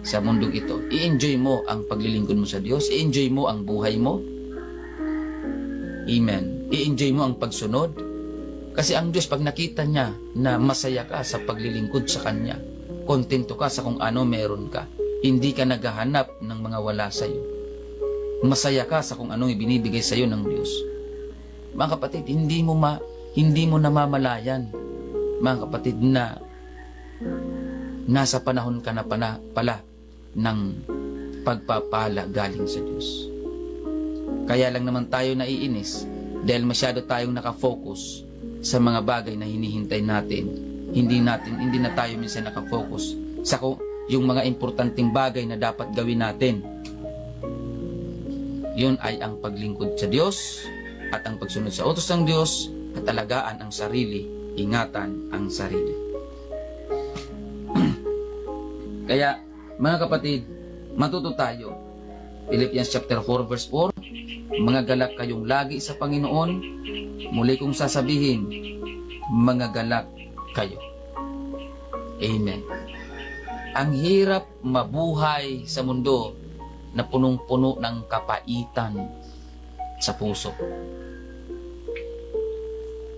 sa mundong ito. I-enjoy mo ang paglilingkod mo sa Diyos, i-enjoy mo ang buhay mo. Amen. I-enjoy mo ang pagsunod. Kasi ang Diyos, pag nakita niya na masaya ka sa paglilingkod sa Kanya, kontento ka sa kung ano meron ka, hindi ka naghahanap ng mga wala sa iyo. Masaya ka sa kung anong ibinibigay sa iyo ng Diyos. Mga kapatid, hindi mo namamalayan, mga kapatid, na nasa panahon ka na pala ng pagpapala galing sa Diyos. Kaya lang naman tayo naiinis dahil masyado tayong nakafocus sa mga bagay na hinihintay natin. Hindi na tayo minsan nakafocus sa yung mga importanteng bagay na dapat gawin natin. Yun ay ang paglingkod sa Diyos at ang pagsunod sa utos ng Diyos at alagaan ang sarili, ingatan ang sarili. Kaya, mga kapatid, matuto tayo. Philippians chapter 4 verse 4, mga galak kayong lagi sa Panginoon, muli kong sasabihin, mga galak kayo. Amen. Ang hirap mabuhay sa mundo na punong-puno ng kapaitan sa puso.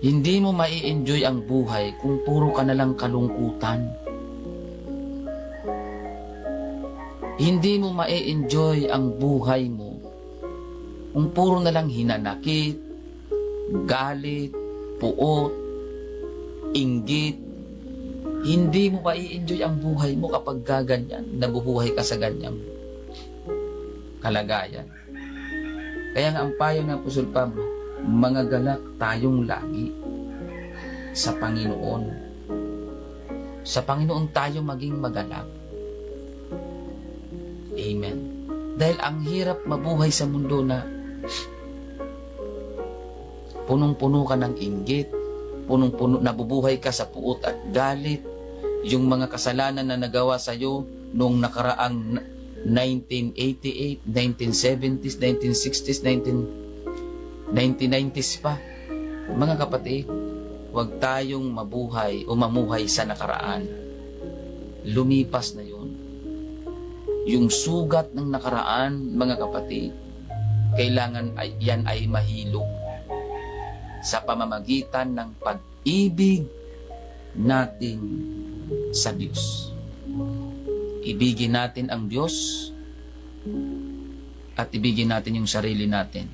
Hindi mo mai-enjoy ang buhay kung puro ka nalang kalungkutan. Hindi mo ma-enjoy ang buhay mo kung puro na lang hinanakit, galit, puot, inggit. Hindi mo ma-enjoy ang buhay mo kapag gaganyan, nabubuhay ka sa ganyang kalagayan. Kaya nga ang payo ng Apostol Pablo, mga galak tayong lagi sa Panginoon. Sa Panginoon tayo maging magalak. Amen. Dahil ang hirap mabuhay sa mundo na punong-puno ka ng inggit, punong-puno, nabubuhay ka sa puot at galit, yung mga kasalanan na nagawa sa iyo noong nakaraang 1988, 1970s, 1960s, 1990s pa. Mga kapatid, huwag tayong mabuhay o mamuhay sa nakaraan. Lumipas na yun. Yung sugat ng nakaraan, mga kapatid, kailangan yan ay mahilog sa pamamagitan ng pag-ibig natin sa Diyos. Ibigin natin ang Diyos at ibigin natin yung sarili natin.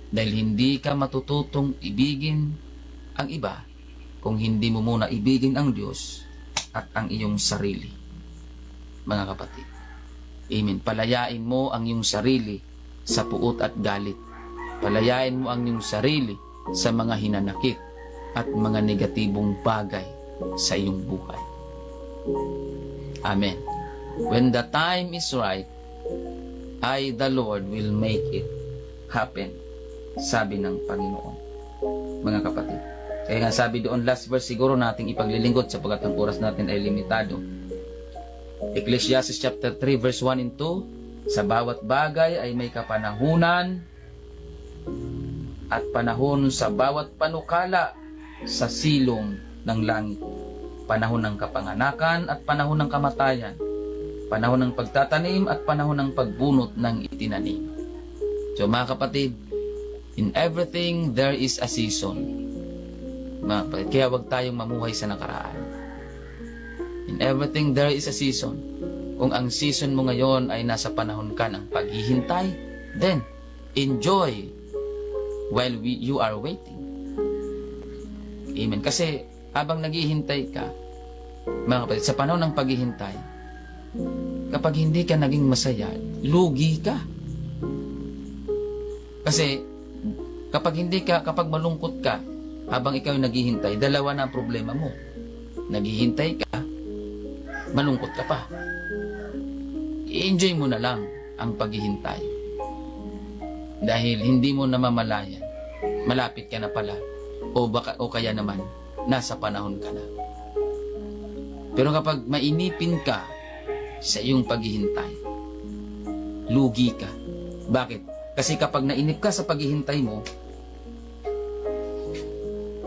Dahil hindi ka matututong ibigin ang iba kung hindi mo muna ibigin ang Diyos at ang iyong sarili. Mga kapatid. Amen. Palayain mo ang iyong sarili sa puot at galit. Palayain mo ang iyong sarili sa mga hinanakit at mga negatibong bagay sa iyong buhay. Amen. When the time is right, I, the Lord, will make it happen. Sabi ng Panginoon. Mga kapatid. Kaya nga sabi doon, last verse siguro nating ipaglilingkod sapagkat ang oras natin ay limitado. Ecclesiastes chapter 3 verse 1 and 2, sa bawat bagay ay may kapanahunan at panahon sa bawat panukala sa silong ng langit. Panahon ng kapanganakan at panahon ng kamatayan. Panahon ng pagtatanim at panahon ng pagbunot ng itinanim. So mga kapatid, in everything there is a season. Mga kapatid, kaya wag tayong mamuhay sa nakaraan. In everything there is a season. Kung ang season mo ngayon ay nasa panahon ka ng paghihintay, then enjoy while you are waiting. Amen. Kasi habang naghihintay ka, mga kapatid, sa panahon ng paghihintay, kapag hindi ka naging masaya, lugi ka. Kasi kapag malungkot ka, habang ikaw naghihintay, dalawa na ang problema mo. Naghihintay ka, malungkot ka pa. I-enjoy mo na lang ang paghihintay. Dahil hindi mo namamalayan, malapit ka na pala, o kaya naman, nasa panahon ka na. Pero kapag mainipin ka sa iyong paghihintay, lugi ka. Bakit? Kasi kapag nainip ka sa paghihintay mo,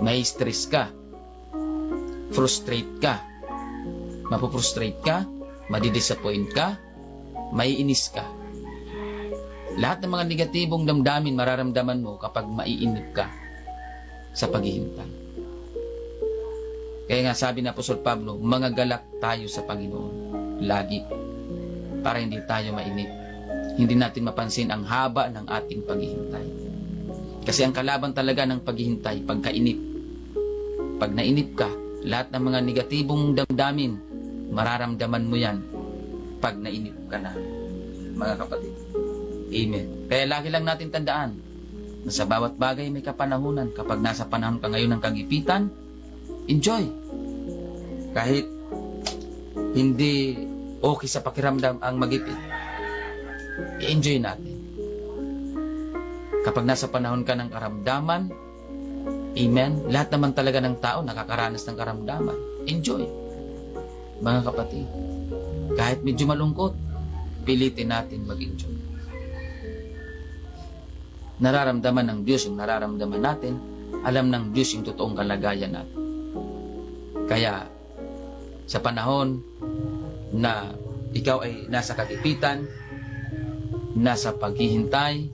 may stress ka, frustrate ka, mapofrustrate ka, madidisappoint ka, maiinis ka. Lahat ng mga negatibong damdamin mararamdaman mo kapag maiinip ka sa paghihintay. Kaya nga sabi na Apostol Pablo, mga galak tayo sa Panginoon lagi para hindi tayo mainip. Hindi natin mapansin ang haba ng ating paghihintay. Kasi ang kalaban talaga ng paghihintay, pagkainip. Pag nainip ka, lahat ng mga negatibong damdamin, mararamdaman mo yan pag nainip ka na, mga kapatid. Amen. Kaya lagi lang natin tandaan na sa bawat bagay may kapanahunan. Kapag nasa panahon ka ngayon ng kagipitan, enjoy. Kahit hindi okay sa pakiramdam ang magipit, i-enjoy natin. Kapag nasa panahon ka ng karamdaman, amen, lahat naman talaga ng tao nakakaranas ng karamdaman. Enjoy. Mga kapatid, kahit medyo malungkot, pilitin natin mag-enjoy. Nararamdaman ng Diyos yung nararamdaman natin, alam ng Diyos yung totoong kalagayan natin. Kaya, sa panahon na ikaw ay nasa kagipitan, nasa paghihintay,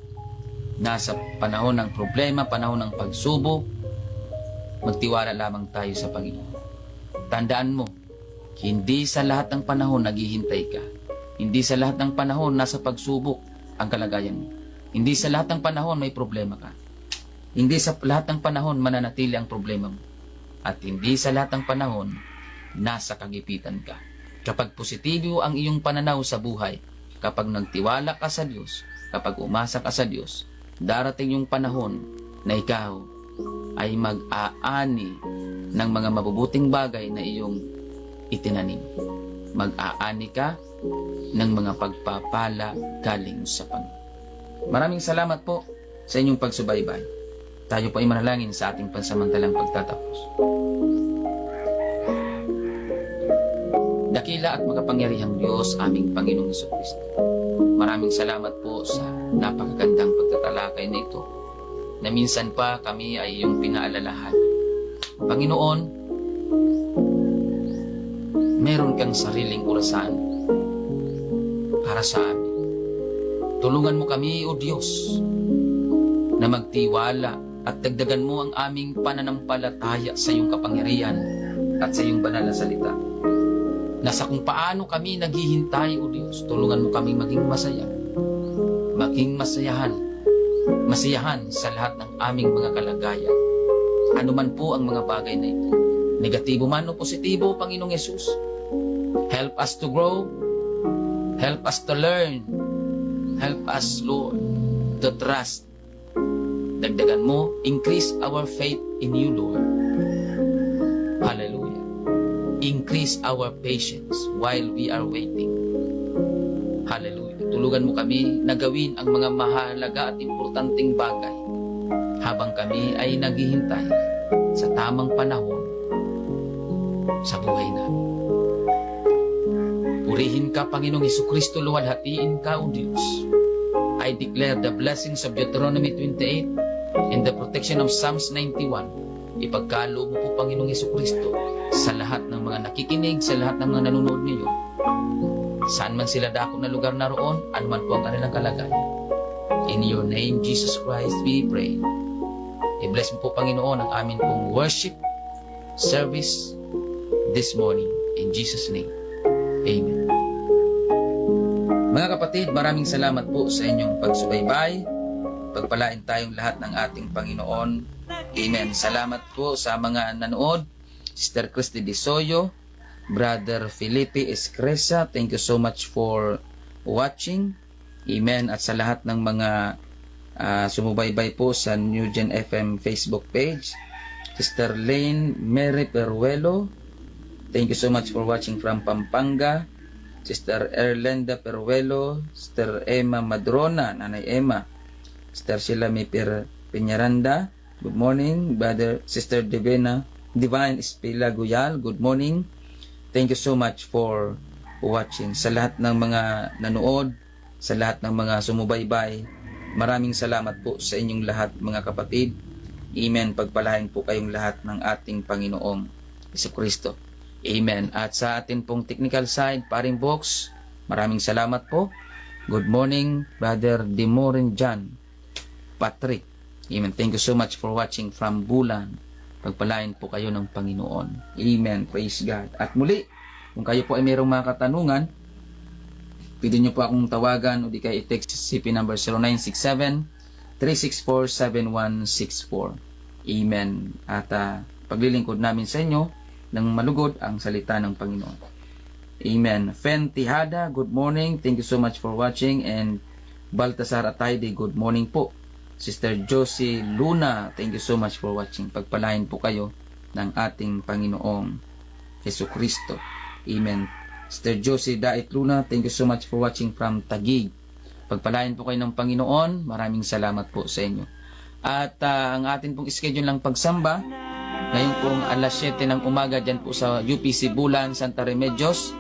nasa panahon ng problema, panahon ng pagsubok, magtiwala lamang tayo sa Panginoon. Tandaan mo, hindi sa lahat ng panahon naghihintay ka. Hindi sa lahat ng panahon nasa pagsubok ang kalagayan mo. Hindi sa lahat ng panahon may problema ka. Hindi sa lahat ng panahon mananatili ang problema mo. At hindi sa lahat ng panahon nasa kagipitan ka. Kapag positibo ang iyong pananaw sa buhay, kapag nagtiwala ka sa Diyos, kapag umasa ka sa Diyos, darating yung panahon na ikaw ay mag-aani ng mga mabubuting bagay na iyong itinanim. Mag-aani ka ng mga pagpapala galing sa Panginoon. Maraming salamat po sa inyong pagsubaybay. Tayo po ay manalangin sa ating pansamantalang pagtatapos. Dakila at makapangyarihang Diyos, aming Panginoong Jesucristo. Maraming salamat po sa napakagandang pagtatalakay na ito, na minsan pa kami ay iyong pinaalalahan. Panginoon, meron kang sariling orasan para sa amin. Tulungan mo kami, O Diyos, na magtiwala at dagdagan mo ang aming pananampalataya sa iyong kapangyarihan at sa iyong banal na salita. Nasa kung paano kami naghihintay, O Diyos, tulungan mo kami maging masaya, maging masiyahan sa lahat ng aming mga kalagayan. Ano man po ang mga bagay na ito, negatibo man o positibo, Panginoong Yesus. Help us to grow, help us to learn, help us, Lord, to trust. Dagdagan mo, increase our faith in you, Lord. Hallelujah. Increase our patience while we are waiting. Hallelujah. Tulugan mo kami na gawin ang mga mahalaga at importanteng bagay habang kami ay naghihintay sa tamang panahon sa buhay namin. Purihin ka, Panginoong Jesucristo, luwalhatiin ka, O Diyos. I declare the blessings of Deuteronomy 28 and the protection of Psalms 91. Ipagkaloob mo po, Panginoong Jesucristo, sa lahat ng mga nakikinig, sa lahat ng mga nanonood ngayon. Saan man sila dako na lugar na roon, anuman po ang kanilang kalagayan. In your name, Jesus Christ, we pray. I-bless mo po, Panginoon, ang amin pong worship service this morning. In Jesus' name, Amen. Mga kapatid, maraming salamat po sa inyong pagsubaybay. Pagpalain tayong lahat ng ating Panginoon. Amen. Salamat po sa mga nanood. Sister Christy Disoyo, Brother Felipe Escresa, thank you so much for watching. Amen. At sa lahat ng mga sumubaybay po sa New Gen FM Facebook page. Sister Lane Mary Peruelo, thank you so much for watching from Pampanga. Sister Erlenda Peruelo, Sister Emma Madrona, Nanay Emma, Sister Sheila Miper Peñaranda, good morning. Brother Sister Divine Espila Guyal, good morning. Thank you so much for watching. Sa lahat ng mga nanood, sa lahat ng mga sumubaybay, maraming salamat po sa inyong lahat, mga kapatid. Amen. Pagpalain po kayong lahat ng ating Panginoong Jesucristo. Amen. At sa atin pong technical side, Paring Box, maraming salamat po. Good morning, Brother Demorin John Patrick. Amen. Thank you so much for watching from Bulan. Pagpalain po kayo ng Panginoon. Amen. Praise God. At muli, kung kayo po ay mayroong mga katanungan, pwede nyo po akong tawagan o di kaya i-text CP number 0967-364-7164. Amen. At paglilingkod namin sa inyo ng malugod ang salita ng Panginoon. Amen. Fen Tihada, good morning. Thank you so much for watching. And Baltasar Atayde, good morning po. Sister Josie Luna, thank you so much for watching. Pagpalain po kayo ng ating Panginoong Jesucristo. Amen. Sister Josie Dait Luna, thank you so much for watching from Taguig. Pagpalain po kayo ng Panginoon. Maraming salamat po sa inyo. At ang atin pong schedule ng pagsamba, ngayon pong alas 7 ng umaga dyan po sa UPC Bulan, Santa Remedios.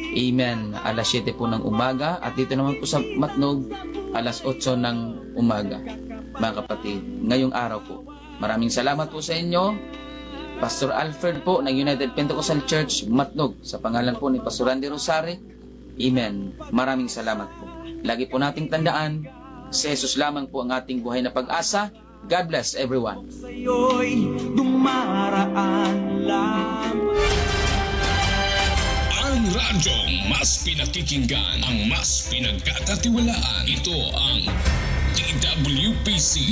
Amen. Alas 7 po ng umaga. At dito naman po sa Matnog, alas 8 ng umaga. Mga kapatid, ngayong araw po. Maraming salamat po sa inyo. Pastor Alfred po ng United Pentecostal Church, Matnog. Sa pangalan po ni Pastor Randy Rosari. Amen. Maraming salamat po. Lagi po nating tandaan, si Jesus lamang po ang ating buhay na pag-asa. God bless everyone. Sa'yo'y dumaraan lamang. Ang radyong mas pinakikinggan, ang mas pinagkakatiwalaan. Ito ang DWPC.